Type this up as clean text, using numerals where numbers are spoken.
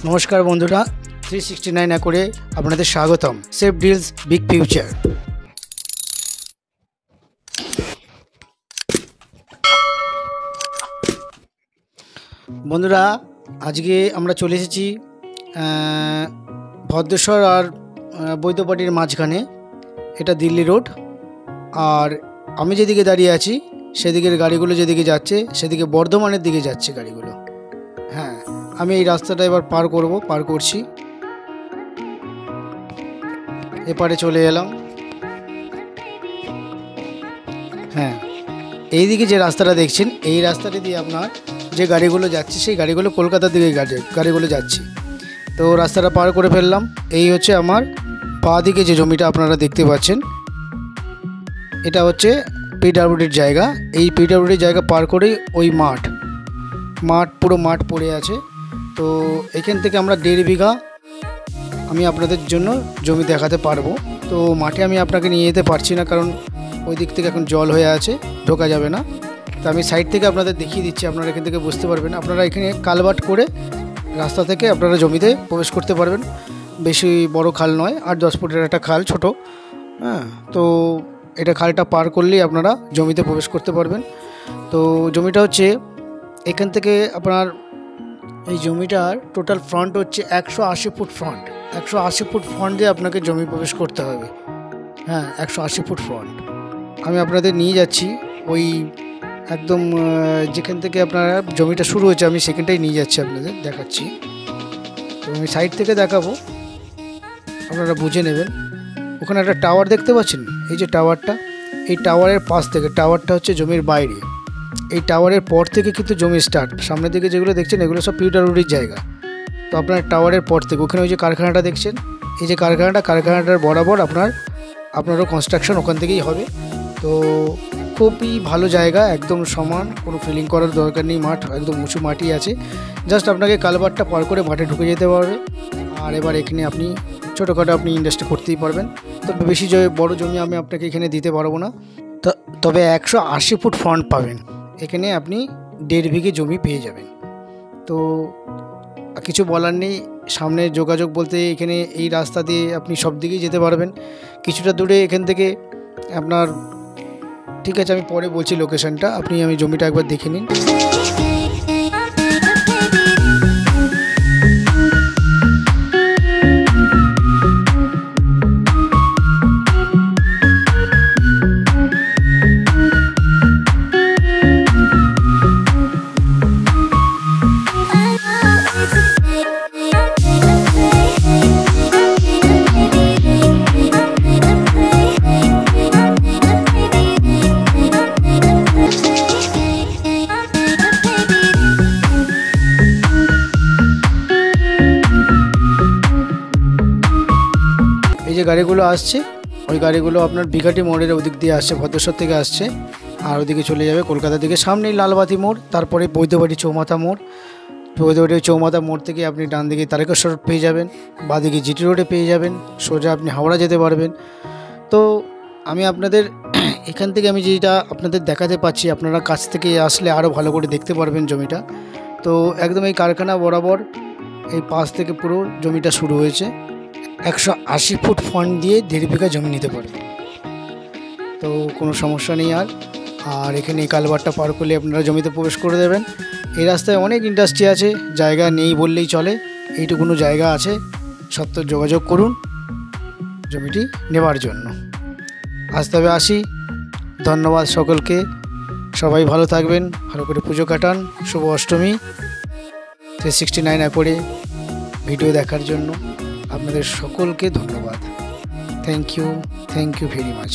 নমস্কার বন্ধুরা, 369 একরে আপনাদের স্বাগতম। Safe deals big future. বন্ধুরা, আজকে আমরা চলে এসেছি ভদ্রেশ্বর আর বৈদ্যবাটির মাঝখানে। এটা দিল্লি রোড। আর আমি যেদিকে দাঁড়িয়ে আছি সেদিকের গাড়িগুলো যেদিকে যাচ্ছে সেদিকে বর্ধমানের দিকে যাচ্ছে গাড়িগুলো। হ্যাঁ, আমি এই রাস্তাটা এবার পার করছি। এপারে চলে এলাম। হ্যাঁ, এইদিকে যে রাস্তাটা দেখছেন, এই রাস্তাটা দিয়ে আপনার যে গাড়িগুলো যাচ্ছে সেই গাড়িগুলো কলকাতার দিকে গাড়িগুলো যাচ্ছে। তো রাস্তাটা পার করে ফেললাম। এই হচ্ছে আমার বাঁ দিকে যে জমিটা আপনারা দেখতে পাচ্ছেন, এটা হচ্ছে পিডব্লিউডির জায়গা। এই পিডব্লিউডির জায়গা পার করেই ওই পুরো মাঠ পড়ে আছে। তো এখান থেকে আমরা 1.5 বিঘা আমি আপনাদের জন্য জমি দেখাতে পারবো। তো মাঠে আমি আপনাকে নিয়ে যেতে পারছি না, কারণ ওই দিক থেকে এখন জল হয়ে আছে, ঢোকা যাবে না। তো আমি সাইড থেকে আপনাদের দেখিয়ে দিচ্ছি, আপনারা এখান থেকে বুঝতে পারবেন। আপনারা এখানে কালভার্ট করে রাস্তা থেকে আপনারা জমিতে প্রবেশ করতে পারবেন। বেশি বড় খাল নয়, 8-10 ফুটের একটা খাল, ছোট। হ্যাঁ, তো এটা খালটা পার করলেই আপনারা জমিতে প্রবেশ করতে পারবেন। তো জমিটা হচ্ছে এখান থেকে আপনার এই জমিটার টোটাল ফ্রন্ট হচ্ছে 180 ফুট ফ্রন্ট। 180 ফুট ফ্রন্ট দিয়ে আপনাকে জমি প্রবেশ করতে হবে। হ্যাঁ, 180 ফুট ফ্রন্ট। আমি আপনাদের নিয়ে যাচ্ছি ওই একদম যেখান থেকে আপনার জমিটা শুরু হয়েছে, আমি সেখানটাই নিয়ে যাচ্ছি, আপনাদের দেখাচ্ছি। তো আমি সাইড থেকে দেখাবো, আপনারা বুঝে নেবেন। ওখানে একটা টাওয়ার দেখতে পাচ্ছেন, এই যে টাওয়ারটা, এই টাওয়ারের পাশ থেকে, টাওয়ারটা হচ্ছে জমির বাইরে। এই টাওয়ারের পর থেকে কিন্তু জমি স্টার্ট। সামনের দিকে যেগুলো দেখছেন এগুলো সব পিডব্লিউডির জায়গা। তো আপনার টাওয়ারের পর থেকে ওখানে ওই যে কারখানাটা দেখছেন, এই যে কারখানাটার বরাবর আপনারও কনস্ট্রাকশন ওখান থেকেই হবে। তো খুবই ভালো জায়গা, একদম সমান, কোনো ফিলিং করার দরকার নেই। মাঠ একদম উঁচু মাটি আছে, জাস্ট আপনাকে কালভার্টটা পার করে মাঠে ঢুকে যেতে পারবে। আর এবার এখানে আপনি ছোটোখাটো আপনি ইনভেস্ট করতেই পারবেন। তবে বেশি বড় জমি আমি আপনাকে এখানে দিতে পারবো না। তবে 180 ফুট ফ্রন্ট পাবেন। এখানে আপনি 1.5 বিঘে জমি পেয়ে যাবেন। তো কিছু বলার নেই। সামনে যোগাযোগ বলতে এখানে এই রাস্তা দিয়ে আপনি সব দিকেই যেতে পারবেন। কিছুটা দূরে এখান থেকে আপনার, ঠিক আছে আমি পরে বলছি লোকেশনটা, আমি জমিটা একবার দেখে নিন। এই যে গাড়িগুলো আসছে, ওই গাড়িগুলো আপনার বিঘাটি মোড়ের ওদিক দিয়ে আসছে, ভদ্রেশ্বর থেকে আসছে, আর ওদিকে চলে যাবে কলকাতার দিকে। সামনেই লালবাতি মোড়, তারপরে বৈদ্যবাটি চৌমাথা মোড়। বৈদ্যবাটি চৌমাথা মোড় থেকে আপনি ডান দিকে তারকেশ্বর রোড পেয়ে যাবেন, বাঁদিকে জিটি রোডে পেয়ে যাবেন, সোজা আপনি হাওড়া যেতে পারবেন। তো আমি আপনাদের এখান থেকে আমি যেটা আপনাদের দেখাতে পাচ্ছি, আপনারা কাছ থেকে আসলে আরও ভালো করে দেখতে পারবেন জমিটা। তো একদম এই কারখানা বরাবর এই পাশ থেকে পুরো জমিটা শুরু হয়েছে। 180 ফুট ফ্রন্ট দিয়ে 1.5 বিঘা জমি নিতে পারবে। তো কোনো সমস্যা নেই। আর এখানে এই কালভার্টটা পার করলে আপনারা জমিতে প্রবেশ করে দেবেন। এই রাস্তায় অনেক ইন্ডাস্ট্রি আছে, জায়গা নেই বললেই চলে। এইটুকুনো জায়গা আছে, সত্ত্বর যোগাযোগ করুন জমিটি নেওয়ার জন্য। আজ তবে আসি, ধন্যবাদ সকলকে। সবাই ভালো থাকবেন, ভালো করে পুজো কাটান। শুভ অষ্টমী। 369 একরে ভিডিও দেখার জন্য আপনাদের সকলকে ধন্যবাদ। Thank you very much.